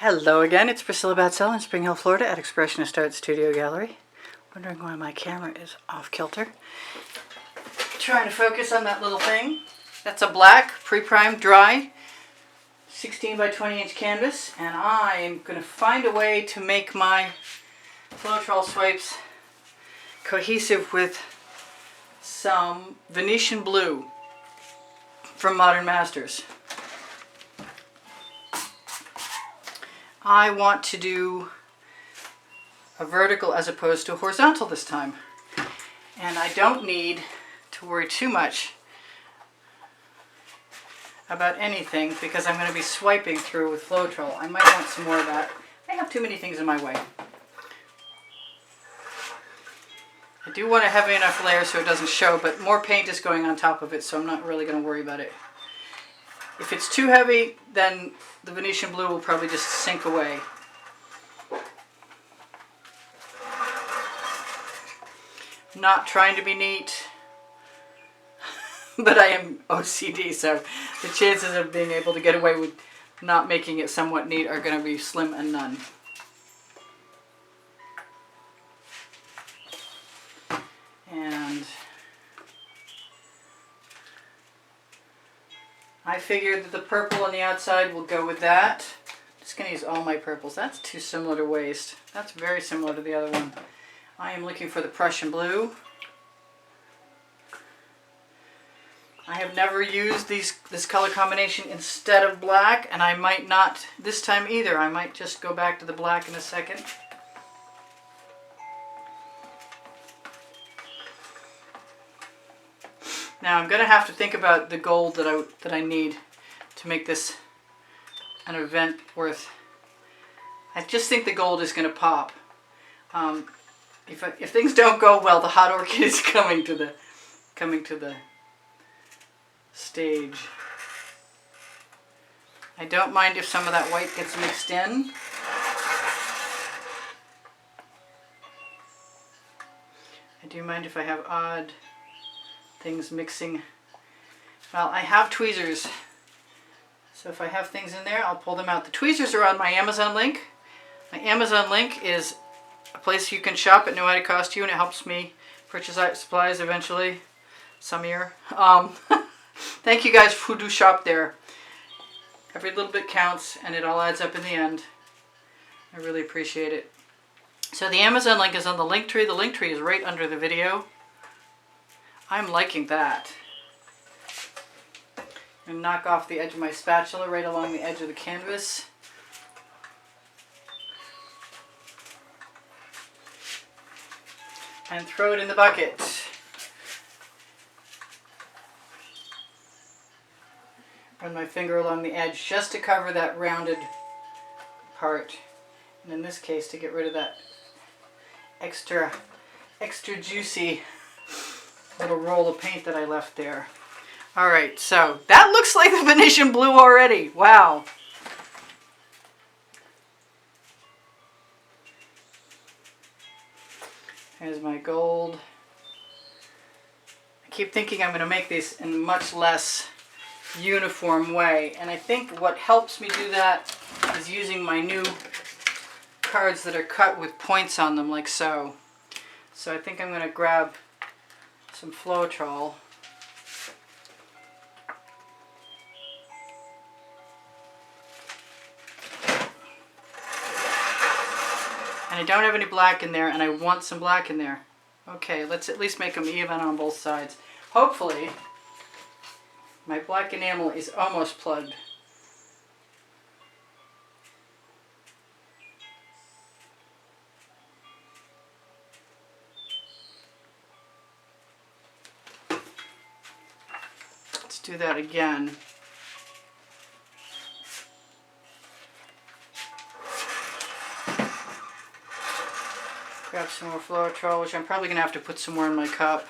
Hello again, it's Priscilla Batzell in Spring Hill, Florida at Expressionist Art Studio Gallery. Wondering why my camera is off kilter. Trying to focus on that little thing. That's a black, pre-primed, dry, 16 by 20 inch canvas, and I am going to find a way to make my Floetrol swipes cohesive with some Venetian blue from Modern Masters. I want to do a vertical as opposed to a horizontal this time. And I don't need to worry too much about anything because I'm going to be swiping through with Floetrol. I might want some more of that. I have too many things in my way. I do want a heavy enough layer so it doesn't show, but more paint is going on top of it, so I'm not really going to worry about it. If it's too heavy, then the Venetian blue will probably just sink away. I'm not trying to be neat, but I am OCD, so the chances of being able to get away with not making it somewhat neat are going to be slim and none. And I figured that the purple on the outside will go with that. I'm just going to use all my purples. That's too similar to waste. That's very similar to the other one. I am looking for the Prussian blue. I have never used this color combination instead of black, and I might not this time either. I might just go back to the black in a second. Now I'm going to have to think about the gold that I need to make this an event worth. I just think the gold is going to pop. If things don't go well, the hot orchid is coming to the stage. I don't mind if some of that white gets mixed in. I do mind if I have odd things mixing. Well, I have tweezers, so if I have things in there, I'll pull them out. The tweezers are on my Amazon link. My Amazon link is a place you can shop at no added cost to you, and it helps me purchase supplies eventually, some year. Thank you guys who do shop there. Every little bit counts, and it all adds up in the end. I really appreciate it. So the Amazon link is on the link tree. The link tree is right under the video. I'm liking that. And knock off the edge of my spatula right along the edge of the canvas. And throw it in the bucket. Run my finger along the edge just to cover that rounded part. And in this case, to get rid of that extra juicy little roll of paint that I left there. Alright, so that looks like the Venetian blue already. Wow. There's my gold. I keep thinking I'm going to make these in a much less uniform way, and I think what helps me do that is using my new cards that are cut with points on them like so. So I think I'm going to grab some Floetrol. And I don't have any black in there, and I want some black in there. Okay, let's at least make them even on both sides. Hopefully, my black enamel is almost plugged. Do that again. Grab some more Floetrol, which I'm probably going to have to put some more in my cup.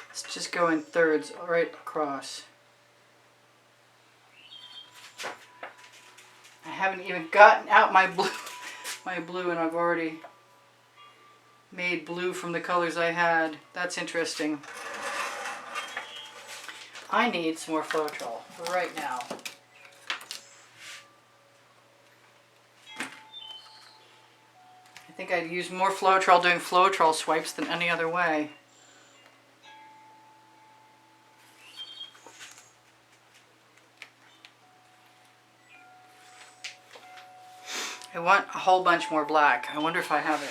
Let's just go in thirds right across. I haven't even gotten out my blue, and I've already made blue from the colors I had. That's interesting. I need some more Floetrol right now. I think I'd use more Floetrol doing Floetrol swipes than any other way. I want a whole bunch more black. I wonder if I have it.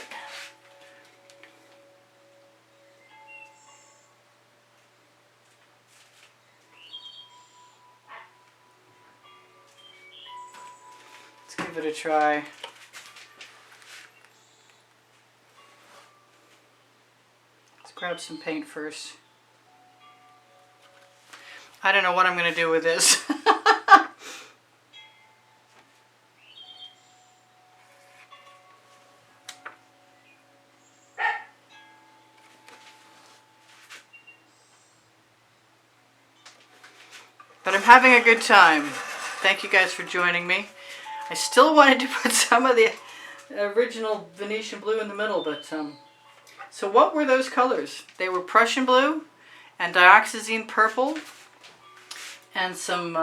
Let's give it a try. Let's grab some paint first. I don't know what I'm going to do with this. But I'm having a good time. Thank you guys for joining me. I still wanted to put some of the original Venetian blue in the middle, but so what were those colors? They were Prussian blue and dioxazine purple and some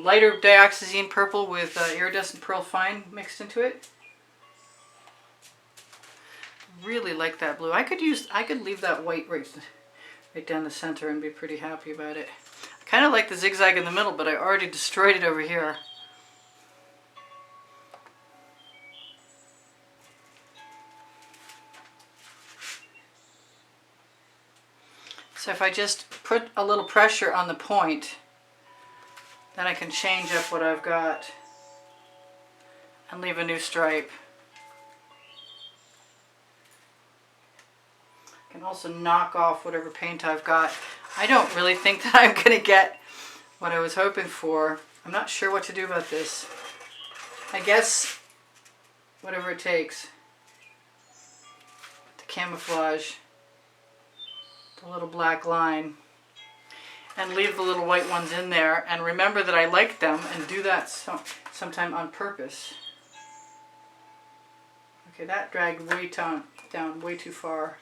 lighter dioxazine purple with iridescent pearl fine mixed into it. Really like that blue. I could leave that white right down the center and be pretty happy about it. Kind of like the zigzag in the middle, but I already destroyed it over here. So if I just put a little pressure on the point, then I can change up what I've got and leave a new stripe. I can also knock off whatever paint I've got. I don't really think that I'm going to get what I was hoping for. I'm not sure what to do about this. I guess whatever it takes. The camouflage, the little black line, and leave the little white ones in there, and remember that I like them and do that sometime on purpose. Okay, that dragged way down way too far.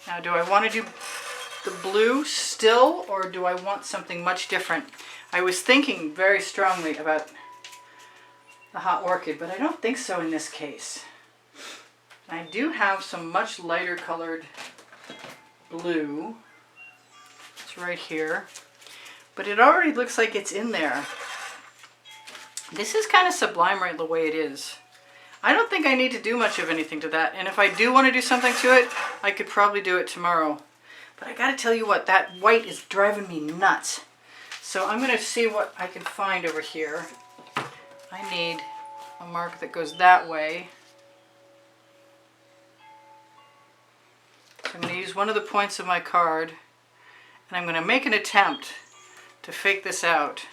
Now, do I want to do the blue still, or do I want something much different? I was thinking very strongly about the hot orchid, but I don't think so in this case. I do have some much lighter colored blue. It's right here, but it already looks like it's in there. This is kind of sublime right the way it is. I don't think I need to do much of anything to that, and if I do want to do something to it, I could probably do it tomorrow. But I gotta tell you what, that white is driving me nuts. So I'm gonna see what I can find over here. I need a mark that goes that way. So I'm gonna use one of the points of my card, and I'm gonna make an attempt to fake this out.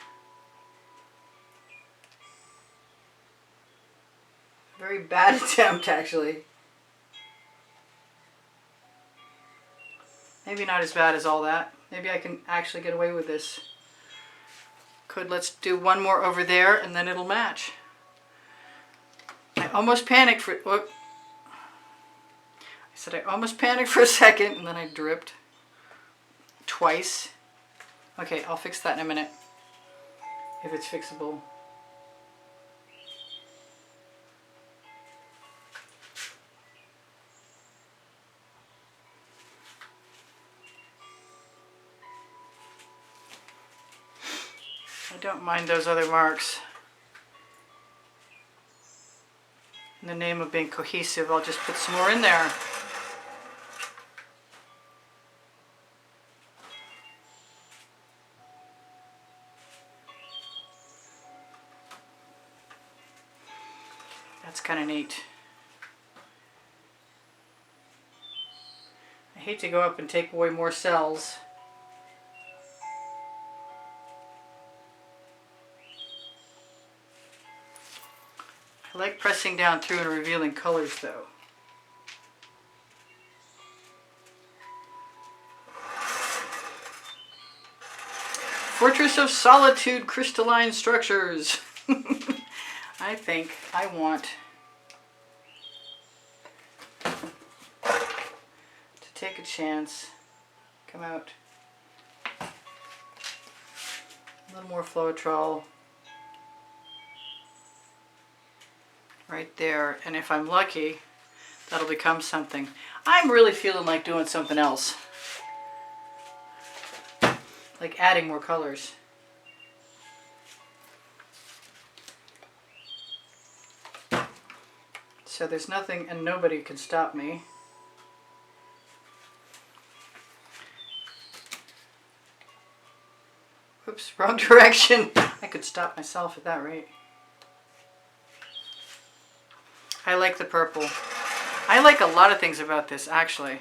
Very bad attempt, actually. Maybe not as bad as all that. Maybe I can actually get away with this. Let's do one more over there and then it'll match. I almost panicked for, whoop. I said I almost panicked for a second and then I dripped twice. Okay, I'll fix that in a minute, if it's fixable. I don't mind those other marks. In the name of being cohesive, I'll just put some more in there. That's kind of neat. I hate to go up and take away more cells. I like pressing down through and revealing colors though. Fortress of Solitude crystalline structures. I think I want take a chance. Come out. A little more Floetrol. Right there. And if I'm lucky, that'll become something. I'm really feeling like doing something else. Like adding more colors. So there's nothing and nobody can stop me. Oops, wrong direction. I could stop myself at that rate. I like the purple. I like a lot of things about this actually,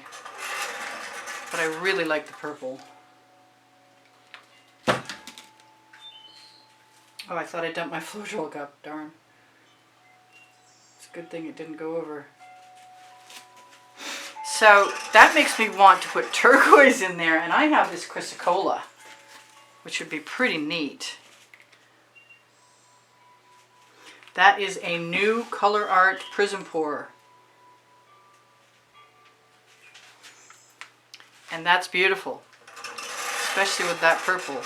but I really like the purple. Oh, I thought I dumped my Floetrol cup, darn. It's a good thing it didn't go over. So that makes me want to put turquoise in there, and I have this Crystalline, which would be pretty neat. That is a new Color Art Prism Pour. And that's beautiful, especially with that purple.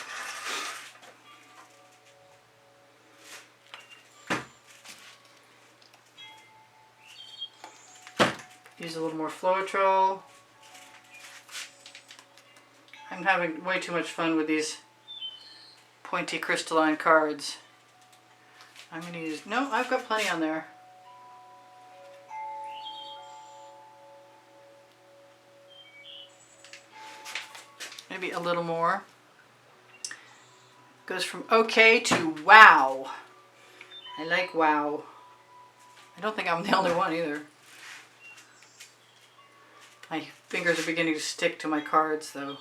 Use a little more Floetrol. I'm having way too much fun with these pointy crystalline cards. I'm going to use, no, I've got plenty on there. Maybe a little more. Goes from okay to wow. I like wow. I don't think I'm the only one either. My fingers are beginning to stick to my cards though.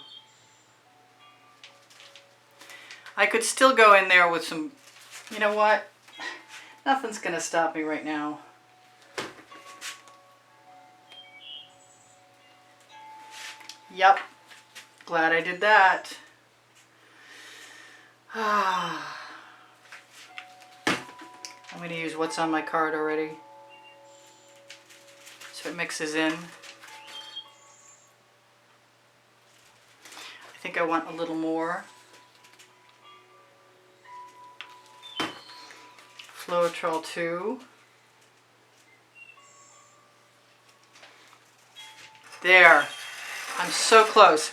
I could still go in there with some, you know what? Nothing's going to stop me right now. Yep. Glad I did that. I'm going to use what's on my card already, so it mixes in. I think I want a little more. Floetrol 2. There. I'm so close.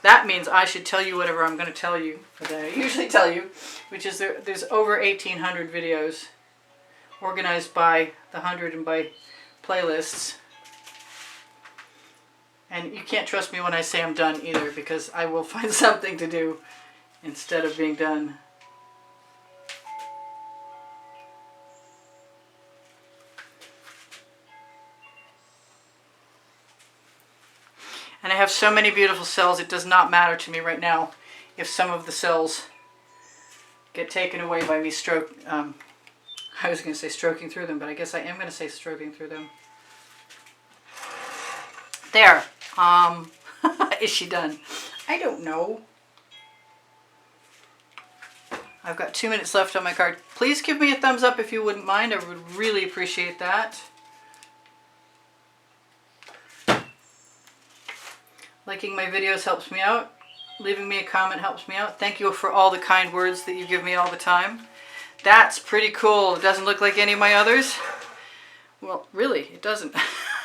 That means I should tell you whatever I'm going to tell you, that I usually tell you, which is there's over 1,800 videos organized by the 100 and by playlists. And you can't trust me when I say I'm done either, because I will find something to do instead of being done. And I have so many beautiful cells, it does not matter to me right now if some of the cells get taken away by me I was going to say stroking through them, but I guess I am going to say stroking through them. There. Is she done? I don't know. I've got 2 minutes left on my card. Please give me a thumbs up if you wouldn't mind. I would really appreciate that. Liking my videos helps me out. Leaving me a comment helps me out. Thank you for all the kind words that you give me all the time. That's pretty cool. It doesn't look like any of my others. Well, really, it doesn't.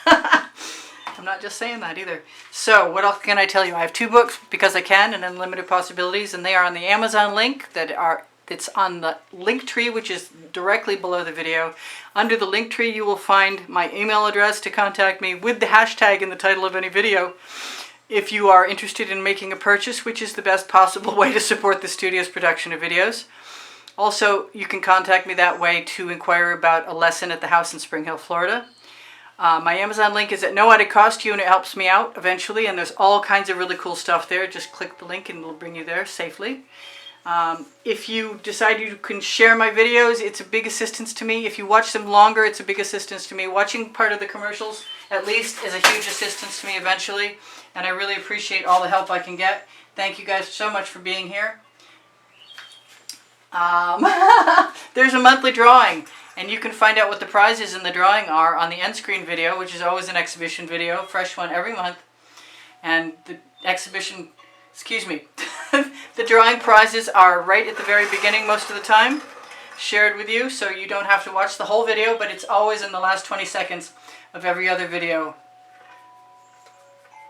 I'm not just saying that either. So, what else can I tell you? I have 2 books, Because I Can and Unlimited Possibilities, and they are on the Amazon link that's on the link tree, which is directly below the video. Under the link tree, you will find my email address to contact me with the hashtag in the title of any video if you are interested in making a purchase, which is the best possible way to support the studio's production of videos. Also, you can contact me that way to inquire about a lesson at the house in Spring Hill, Florida. My Amazon link is at no added cost to you, and it helps me out eventually, and there's all kinds of really cool stuff there. Just click the link and it'll bring you there safely. If you decide you can share my videos, it's a big assistance to me. If you watch them longer, it's a big assistance to me. Watching part of the commercials, at least, is a huge assistance to me eventually, and I really appreciate all the help I can get. Thank you guys so much for being here. There's a monthly drawing, and you can find out what the prizes in the drawing are on the end screen video, which is always an exhibition video, fresh one every month. And the exhibition, excuse me, the drawing prizes are right at the very beginning most of the time, shared with you, so you don't have to watch the whole video, but it's always in the last 20 seconds of every other video,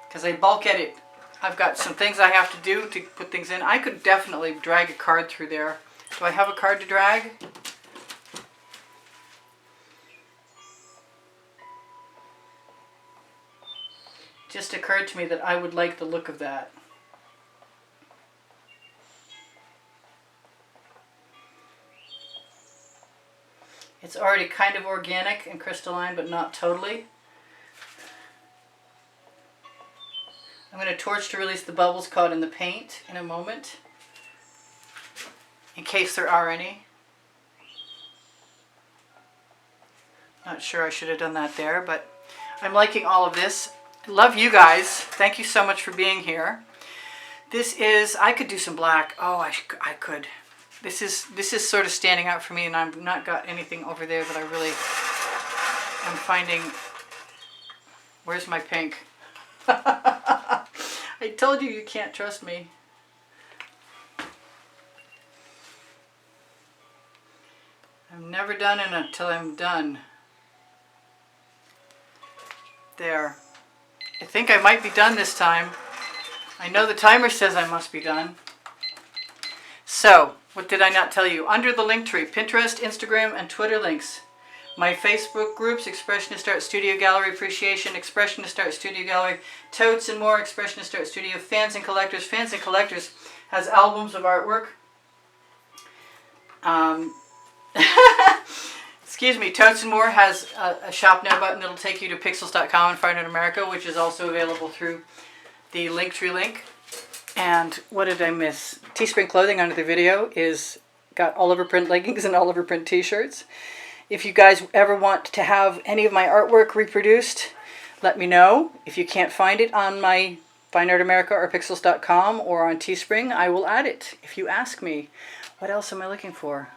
because I bulk edit. I've got some things I have to do to put things in. I could definitely drag a card through there. Do I have a card to drag? Just occurred to me that I would like the look of that. It's already kind of organic and crystalline, but not totally. I'm going to torch to release the bubbles caught in the paint in a moment, in case there are any. Not sure I should have done that there, but I'm liking all of this. I love you guys. Thank you so much for being here. This is, I could do some black. Oh, I could. This is sort of standing out for me, and I've not got anything over there that I really am finding. Where's my pink? I told you can't trust me. I'm never done until I'm done. There. I think I might be done this time. I know the timer says I must be done. So, what did I not tell you? Under the link tree, Pinterest, Instagram, and Twitter links. My Facebook groups, Expressionist Art Studio Gallery Appreciation, Expressionist Art Studio Gallery, Totes and More, Expressionist Art Studio, Fans and Collectors. Fans and Collectors has albums of artwork. Excuse me, Totes and More has a shop now button that'll take you to pixels.com and Fine Art America, which is also available through the Linktree link. And what did I miss? Teespring Clothing under the video is got Oliver print leggings and Oliver print t-shirts. If you guys ever want to have any of my artwork reproduced, let me know. If you can't find it on my Fine Art America or pixels.com or on Teespring, I will add it if you ask me. What else am I looking for?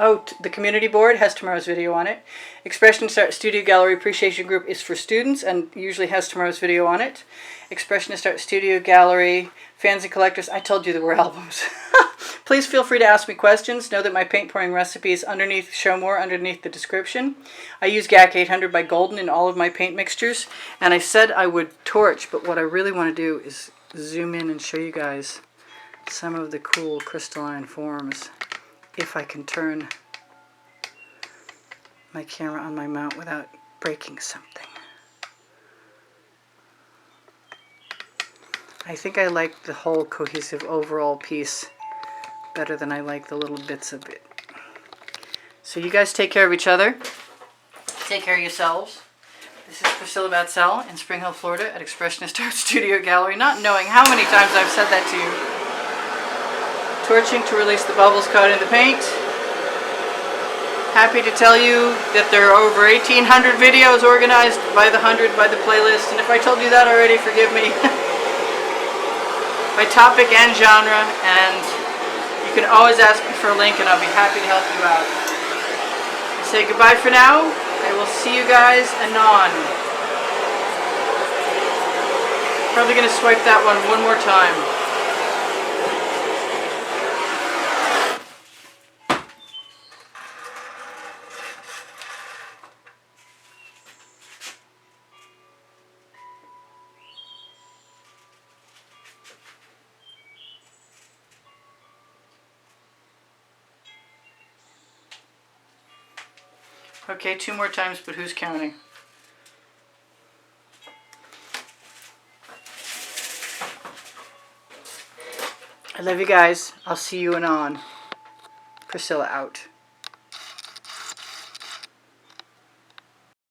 Oh, the community board has tomorrow's video on it. Expressionist Art Studio Gallery Appreciation Group is for students and usually has tomorrow's video on it. Expressionist Art Studio Gallery, Fans and Collectors, I told you there were albums. Please feel free to ask me questions. Know that my paint pouring recipe is underneath, show more underneath the description. I use GAC 800 by Golden in all of my paint mixtures. And I said I would torch, but what I really want to do is zoom in and show you guys some of the cool crystalline forms. If I can turn my camera on my mount without breaking something. I think I like the whole cohesive overall piece better than I like the little bits of it. So you guys take care of each other. Take care of yourselves. This is Priscilla Batzell in Spring Hill, Florida at Expressionist Art Studio Gallery, not knowing how many times I've said that to you. Torching to release the bubbles caught in the paint. Happy to tell you that there are over 1,800 videos organized by the 100 by the playlist, and if I told you that already, forgive me. By topic and genre, and you can always ask me for a link and I'll be happy to help you out. I say goodbye for now. I will see you guys anon. Probably going to swipe that one more time. Okay, 2 more times, but who's counting? I love you guys. I'll see you anon. Priscilla out.